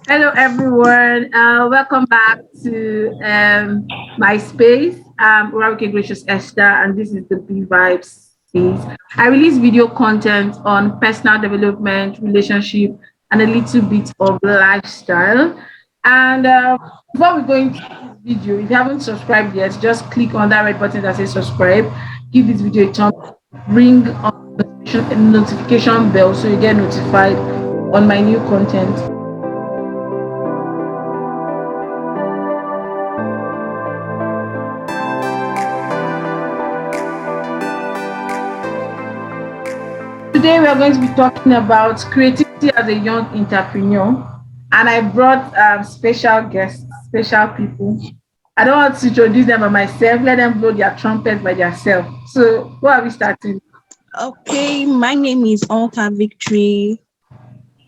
Hello, everyone. Welcome back to my space. I'm Gracious-Esther, and this is the B Vibes space. I release video content on personal development, relationship, and a little bit of lifestyle. And before we go into this video, if you haven't subscribed yet, just click on that red button that says subscribe. Give this video a thumb, ring on the notification bell so you get notified on my new content. Today we are going to be talking about creativity as a young entrepreneur, and I brought special guests, special people. I don't want to introduce them by myself. Let them blow their trumpet by themselves. So, where are we starting? Okay, my name is Onka Victory.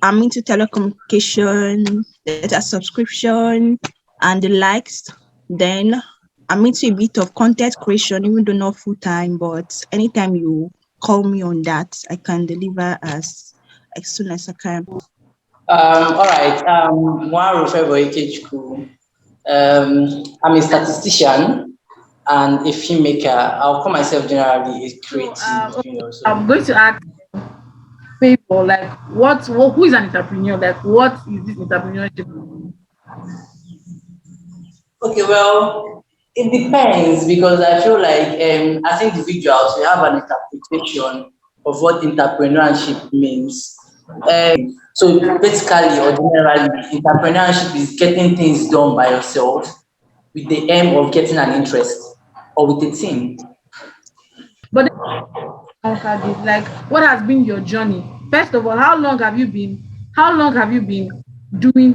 I'm into telecommunication, data subscription, and the likes. Then I'm into a bit of content creation, even though not full time, but anytime you call me on that, I can deliver as soon as I can. All right. One Rufebo Ikechukwu. I'm a statistician and a filmmaker. I'll call myself generally a So, creative. okay, I'm going to ask people like, who is an entrepreneur? Like, what is this entrepreneurship? Okay, well, it depends because I feel like as individuals we have an interpretation of what entrepreneurship means. So basically or generally, entrepreneurship is getting things done by yourself with the aim of getting an interest or with a team. But conquer this? Like, what has been your journey? First of all, how long have you been? How long have you been doing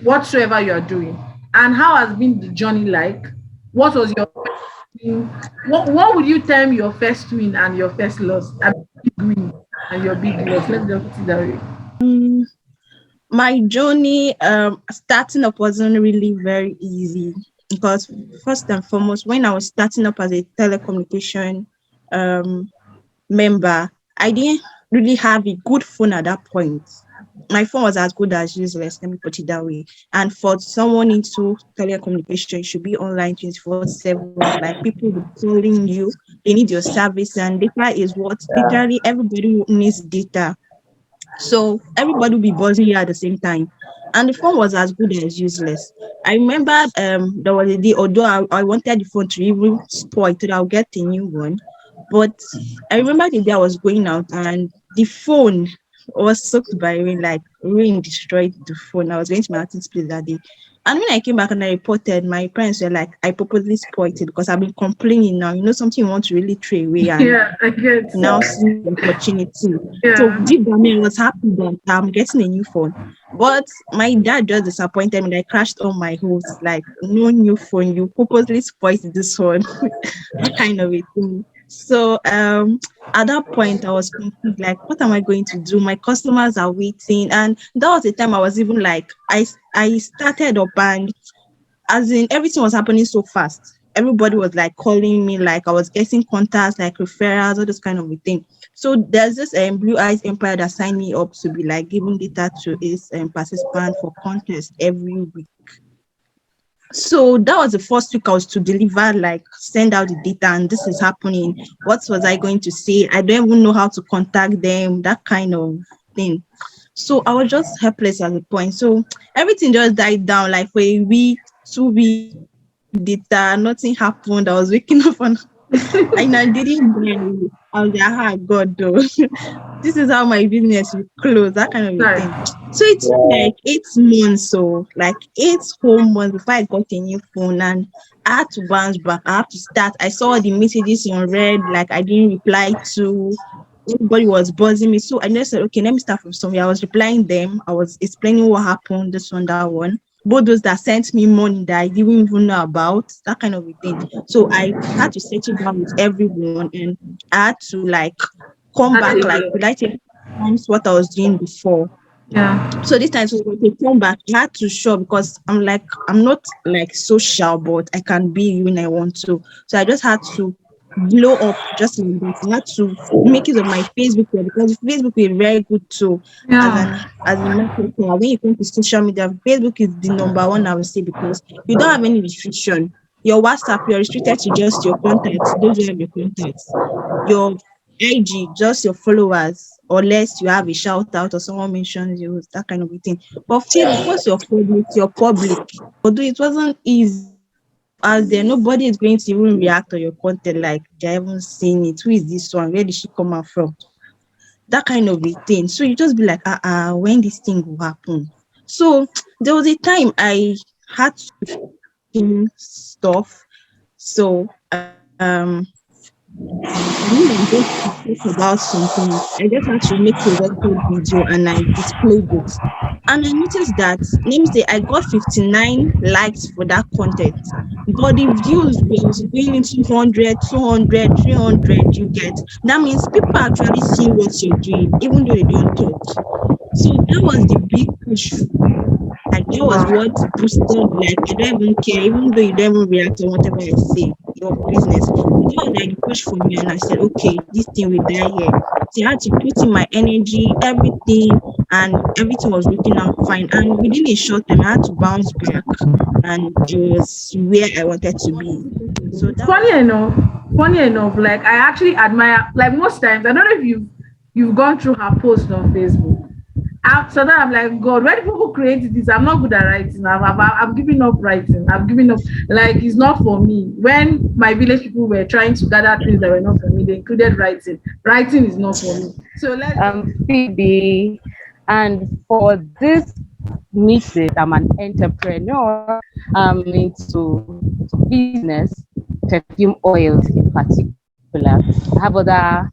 whatsoever you are doing? And how has been the journey like? What was your first win? What would you term your first win and your first loss? A big win and your big loss. Let's just put it that way. Um, my journey starting up wasn't really very easy because first and foremost, when I was starting up as a telecommunication um member, I didn't really have a good phone at that point. My phone was as good as useless, let me put it that way. And for someone into telecommunication, you should be online 24/7. Like people will be calling you, they need your service, and data is what literally everybody needs data. So everybody will be buzzing you at the same time. And the phone was as good as useless. I remember there was a day, although I wanted the phone to even spoil so that I'll get a new one. But I remember the day I was going out and the phone was soaked by rain, like rain destroyed the phone. I was going to my auntie's place that day. And when I came back and I reported, my parents were like, I purposely spoiled it because I've been complaining now. You know, something you want to really throw away and Yeah, I get. now seeing the opportunity. So Yeah. deep down, I was happy that I'm getting a new phone. But my dad just disappointed me. I crashed all my hopes. Like, no new phone. You purposely spoiled this one. That kind of a thing. So at that point I was confused, like, what am I going to do? My customers are waiting. And that was the time I was even like, I started up and as in everything was happening so fast. Everybody was like calling me, like I was getting contacts, like referrals, all this kind of a thing. So there's this Blue Eyes Empire that signed me up to be like giving data to his participant for contest every week. So that was the first week I was to deliver, like send out the data, and this is happening. What was I going to say? I don't even know how to contact them, that kind of thing. So I was just helpless at the point. So everything just died down like for a week, 2 weeks, data, nothing happened. I was waking up and I didn't buy. I was like, ah, God, though. This is how my business will close, that kind of a Sorry. thing. So it took like 8 months, so like 8 whole months before I got a new phone, and I had to bounce back. I have to start. I saw the messages on red, like I didn't reply to. Everybody was buzzing me. So I just said, okay, let me start from somewhere. I was replying them. I was explaining what happened, this one, that one. Both those that sent me money that I didn't even know about, that kind of a thing. So I had to settle down with everyone and I had to like come That's back, a like, good. would I take times what I was doing before? Yeah. So this time, so when I come back, I had to show because I'm like, I'm not like social, but I can be when I want to. So I just had to blow up just like that. I had to make use of my Facebook page because Facebook is a very good tool Yeah. as a marketer. When you come to social media, Facebook is the number one I would say because you don't have any restriction. Your WhatsApp, you're restricted to just your contacts, those who have your contacts. Your IG, just your followers, unless you have a shout out or someone mentions you, that kind of a thing. But Facebook, once you're public. Although it wasn't easy, as there, nobody is going to even react to your content like they haven't seen it. Who is this one? Where did she come out from? That kind of a thing. So you just be like, when this thing will happen. So there was a time I had to film stuff. So I mean, I'm just to talk about something. I just had to make a record video and I displayed it. And I noticed that, let me say, I got 59 likes for that content. But the views was going into 100, 200, 300, you get. That means people are actually seeing what you're doing, even though they don't talk. So that was the big push for me. Like that was what Wow. boosted, like I don't even care, even though you don't even react to whatever I say, your business. But that was like the push for me and I said, okay, this thing will die here. So I had to put in my energy, everything, and everything was working out fine. And within a short time I had to bounce back and it was where I wanted to be. So that was Funny enough, like I actually admire, like most times, I don't know if you've gone through her post on Facebook. So then I'm like, God, where do people create this? I'm not good at writing. I'm giving up writing. I'm giving up. Like, it's not for me. When my village people were trying to gather things that were not for me, they included writing. Writing is not for me. So let's Phoebe, and for this meeting, I'm an entrepreneur. I'm into business, perfume oils in particular. I have other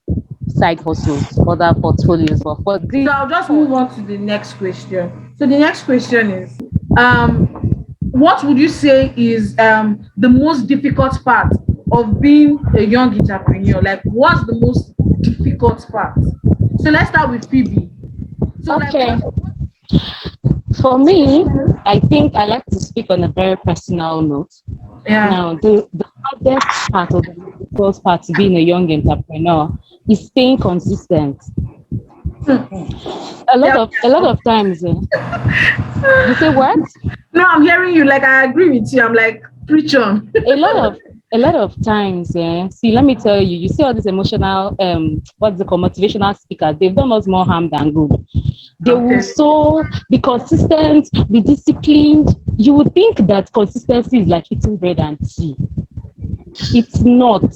side hustles, other portfolios, but for this, So I'll just move on to the next question. So the next question is, what would you say is the most difficult part of being a young entrepreneur? Like, what's the most difficult part? So let's start with Phoebe. So like, okay. For me, I think I like to speak on a very personal note. yeah, Now, the hardest part or the difficult part to being a young entrepreneur is staying consistent. yeah. A lot of times, you say what? No, I'm hearing you. Like, I agree with you. I'm like, preach on. A lot of a lot of times, see, let me tell you, you see all these emotional, what's the called, motivational speakers, they've done us more harm than good. They will Okay. so be consistent, be disciplined. You would think that consistency is like eating bread and tea. It's not.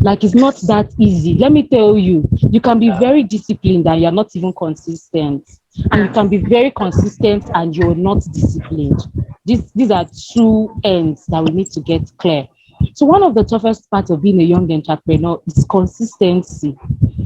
Like, it's not that easy. Let me tell you, you can be very disciplined and you're not even consistent, and you Yeah. can be very consistent and you're not disciplined. These are two ends that we need to get clear. So one of the toughest parts of being a young entrepreneur is consistency.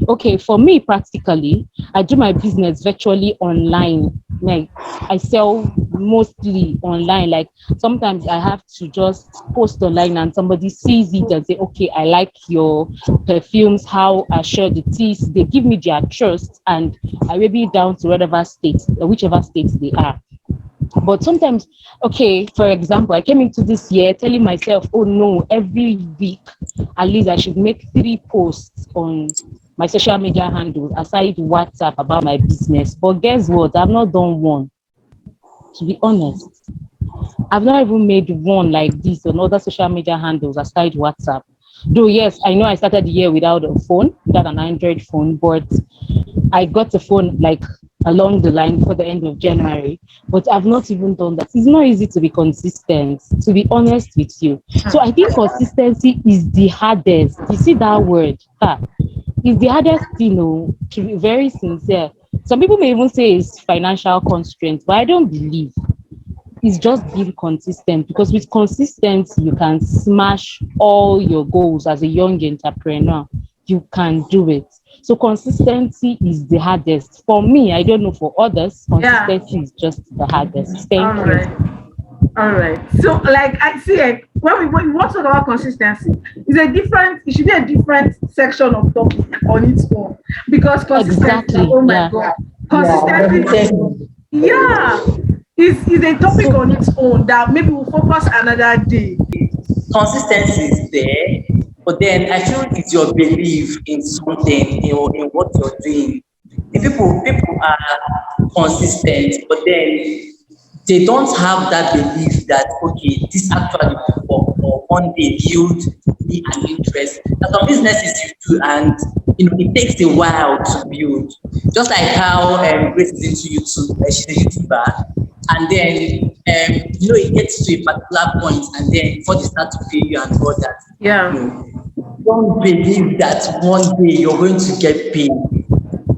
Okay, for me, practically, I do my business virtually online. Like, I sell mostly online. Like, sometimes I have to just post online and somebody sees it and say, okay, I like your perfumes, how I share the teas. They give me their trust and I will be down to whatever state, whichever states they are. But sometimes, okay, for example, I came into this year telling myself, oh no, every week at least I should make 3 posts on my social media handles aside WhatsApp about my business. But guess what? I've not done one, to be honest. I've not even made one like this on other social media handles aside WhatsApp. Though, yes, I know I started the year without a phone, without an Android phone, but I got a phone like along the line for the end of January, but I've not even done that. It's not easy to be consistent, to be honest with you. So I think consistency is the hardest. You see that word? It's the hardest thing, to be very sincere. Some people may even say it's financial constraints, but I don't believe it's just being consistent, because with consistency you can smash all your goals as a young entrepreneur. You can do it. So consistency is the hardest for me. I don't know for others. Yeah. Consistency is just the hardest. All Thank you. right. All right. So, like, I see, like, when we want to talk about consistency, it should be a different section of topic on its own, because consistency, Exactly. oh my Yeah. God, Yeah, consistency, yeah, is a topic on its own that maybe we'll focus another day. consistency is there, but then I feel it's your belief in something, in what you're doing. If people are consistent, but then they don't have that belief that okay, this actually will work or one day build me an interest. Now some businesses you do, and it takes a while to build. Just like how Grace is into YouTube, she's a YouTuber, and then it gets to a particular point, and then before they start to pay you and all that, Yeah. don't believe that one day you're going to get paid.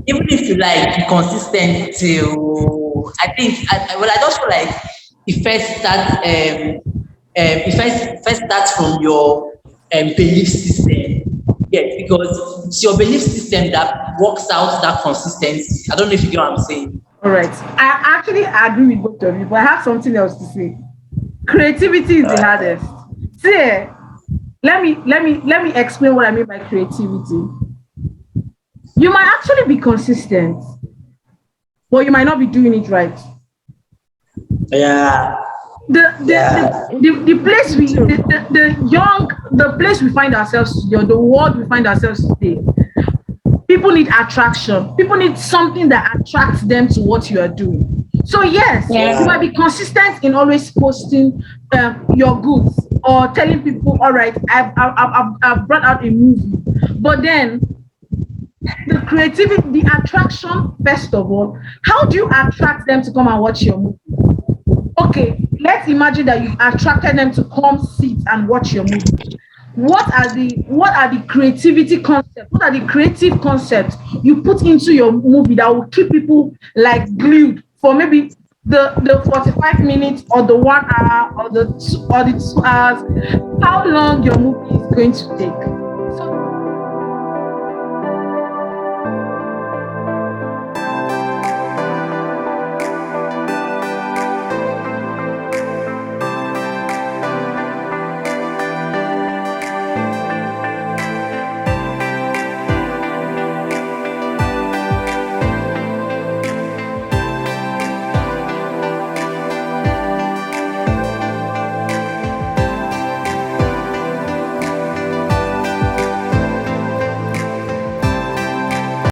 Even if you like be consistent till I think I just feel like it first starts from your belief system. Yes, because it's your belief system that works out that consistency. I don't know if you get what I'm saying. All right. I actually agree with both of you, but I have something else to say. Creativity is the hardest. See, let me explain what I mean by creativity. You might actually be consistent, but you might not be doing it right. Yeah. The place the place we find ourselves today, or the world we find ourselves today, people need attraction. People need something that attracts them to what you are doing. So yes, Yeah. you might be consistent in always posting your goods or telling people, all right, I've brought out a movie, but then the creativity, the attraction, first of all, how do you attract them to come and watch your movie? Okay, let's imagine that you've attracted them to come sit and watch your movie. What are the creativity concepts? What are the creative concepts you put into your movie that will keep people like glued for maybe the 45 minutes or the 1 hour or the 2 hours, how long your movie is going to take?